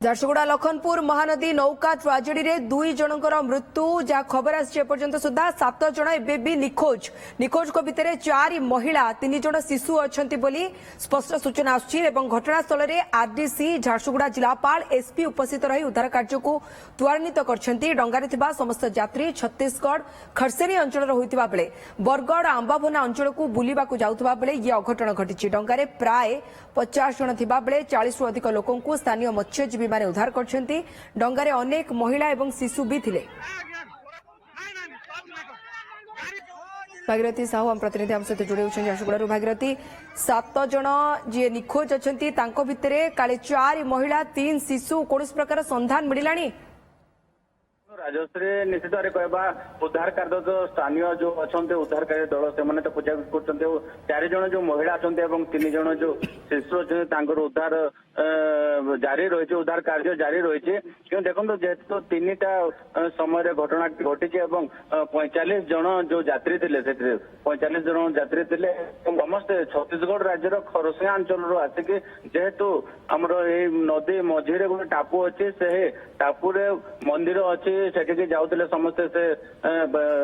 झारसुगुड़ा लखनपुर महानदी नौका ट्राजेडी दुई जनकर मृत्यु जहाँ खबर आपर्यंत सुधा 7 जन एवं भी निखोज निखोज भितर 4 महिला 3 जन शिशु अच्छा स्पष्ट सूचना आसनास्थल में आरडीसी झारसुगुड़ा जिलापाल एसपी उपस्थित रही उद्धार कार्य को त्वरान्वित कर डंगारे समस्त यात्री छत्तीसगढ़ खरसेनी अंचल होता बेले बरगढ़ आंबाभोना अंचल को बुलवाक जाऊा बेले ये अघटन घटी डंगारे प्राय 50 जन थिबा बेले 40 रु अधिक लोकों को स्थानीय मत्स्यजीवी माने उद्धार करछंती डंगारे अनेक महिला एवं शिशु भी थिले। भागीरथी साहू हम प्रतिनिधि हम सहित जोड़ी होछन झारसुगुड़ा भागीरथी 7 जन जे निखोज अछंती तांको भितरे काले 4 महिला 3 शिशु कोनस प्रकार संधान मिलिलानी राजश्री निश्चित भाव कहवा उद्धार कार्य जो स्थानीय जो अच्छा उद्धारकारी दल से तो पूजा कर 4 जन जो महिला अच्छा 3 जन जो शिशु अच्छा उद्धार जारी रही उद्धार कार्य जारी रही क्यों देखो जेहेतु 3टा समय घटना घटी 45 जन जो यात्री थे 45 जन यात्री थे समस्ते छत्तीसगढ़ राज्यर खरसिया अंचल आसिक जेहेतु आमर नदी मझीरे गोटे टापू अच्छी से टापू मंदिर अच्छी सेठी जाऊे समस्ते से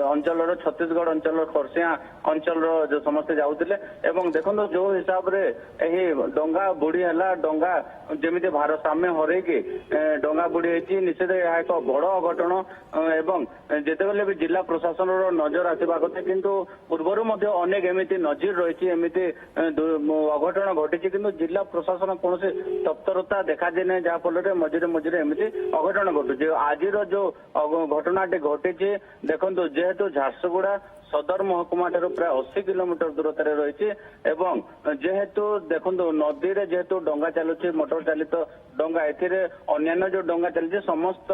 अंचल छत्तीसगढ़ अंचल खरसिया अंचल जो समस्ते जाऊे देखो जो हिसाब से डंगा बुड़ी है डंगा जमी भारसाम्य हरैकी डंगा बुड़ी होती निश्चित यह एक बड़ अघटन एवं जितेबले भी जिला प्रशासन नजर आसवा कथा किंतु पूर्वर अनेक एमती नजर रही एमती अघटन घटी कि जिला प्रशासन कौन तत्परता देखा देना जहाँफल मझे मझे एमती अघटन घटुचे आज जो घटनाटी घटी देखो जेहेतु झारसुगुड़ा सदर महकुमा प्राय 80 किलोमीटर दूरतार रही जेहेतु देखो नदी में जेहेतु डंगा चलुची मोटर चालित डंगा अन्य जो डंगा चलती समस्त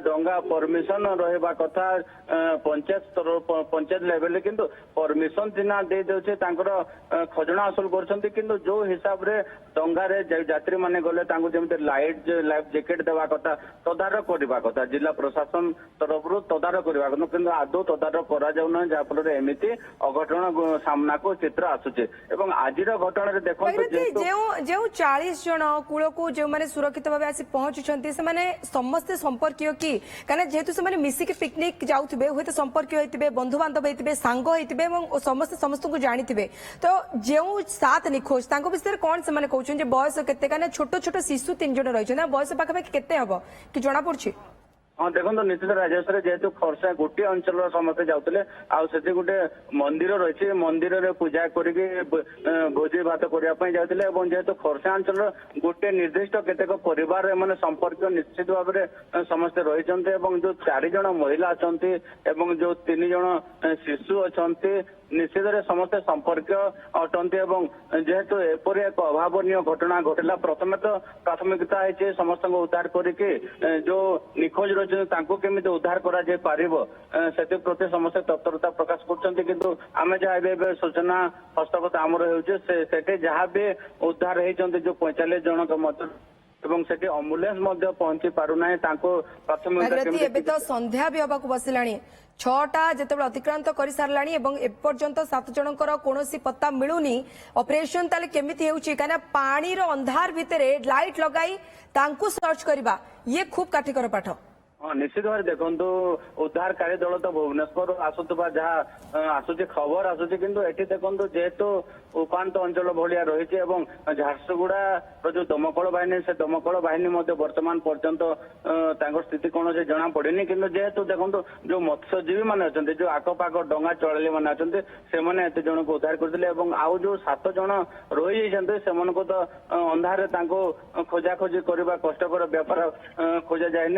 डंगा परमिशन रहा कथा पंचायत लेवल किंतु परमिशन सिना दे दे खजना हासिल कर जो हिसाब से डंगार यात्री मैंने गले जमी लाइफ जैकेट देवा कथा तदारख करवा कथा जिला प्रशासन तरफ तदारख करवा कथा कि आदौ तदारख करा जहाँफल एमती अघटन सामना को चित्र आसुचे आज घटना देखो जो 40 जन कूल को जो मैंने सुरक्षित भाव आसी पहुंचुंट से समस्ते संपर्कीय कि जेहेतु से मिसिक पिकनिक जाऊे हूँ तो संपर्क होते बंधु बांधव होते सांग होते समस्त समस्त को जानी तो जो 7 निखोज विषय कौन से कहते बयस के छोट छोट शिशु 3 जन रही बयस पाखापाखि केते हम कि जना पड़ी हाँ देखो निश्चित राजस्व जेहेतु खरसा गोटे अंचल समस्ते जाते आते गोटे मंदिर रही मंदिर में पूजा करके भोजी भात करने जाते जेहेतु खरसा अंचल गोटे निर्दिष्ट केतेक परिवार मैंने संपर्क निश्चित भाव में समस्ते रही जो 4 जन महिला अच्छा जो 3 जन शिशु अच्छा निश्चित समस्ते संपर्क अटंती जेहेतु एपरी एक अभावन घटना घटला प्रथम तो प्राथमिकता है समस्त उद्धार करके जो निखोज रही उद्धार कर प्रति समस्ते तत्परता प्रकाश करमें जहाँ सूचना हस्तगत आमर होते जहाँ भी उद्धार होती जो 45 जन से एम्बुलेंस पहुंची पारना प्राथमिकता तो संध्या भी हवा बसला 6टा जो अतिक्रांत कर सारा एपर्यंत 7 जनकर कौन पत्ता मिलूनी ऑपरेशन ताले केमिति हेउची कना पानी रो अंधार भितर लाइट लगाई तांकु सर्च करबा ये खूब काठिकर पाठ। हाँ निश्चित भाव देखो उद्धारकारी दल तो भुवनेश्वर आसुवा जहाँ आसूची खबर आसूची किंतु एटी देखो जेहेतु उपात अंचल भाया रही झारसुगुड़ा जो दमकल बाहिनी से दमकल बाहिनी वर्तमान पर्यंत स्थिति कौन से जना पड़नी कि जेहेतु देखो जो मत्स्यजीवी मैंने अच्छा जो आखपाख डंगा चलाली मैंने अच्छा से एत जन को उद्धार करते आउ जो 7 जन रही से तो अंधारे खोजाखोजी करने कष्टर व्यापार खोजा जाए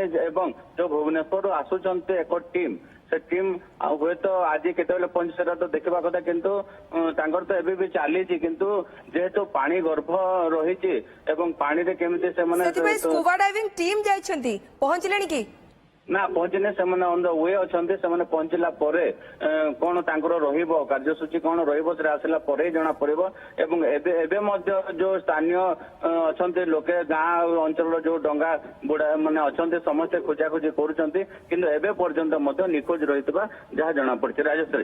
जो भुवनेश्वर आसुंच एक टीम से टीम हुए तो आज केतबेले पहुंची सेटा तो देखा कथा किंतु तो एबे भी चली किंतु जेहेतु पानी गर्भ रही पानी रे केमिति से स्कूबा डाइविंग टीम जाइछंती पहुंचलेनी कि ना पहुंचने से ऑन द वे अच्छा से पहुंचला कौन कार्यसूची कौन रसला जना पड़े जो स्थानीय अच्छा लोके गाँ अंचल जो डंगा बुढ़ा माने अच्छा समस्ते खोजाखोजी करुँच कि एवं पर्यंत निखोज रही जहाँ जना पड़ी राजश्री।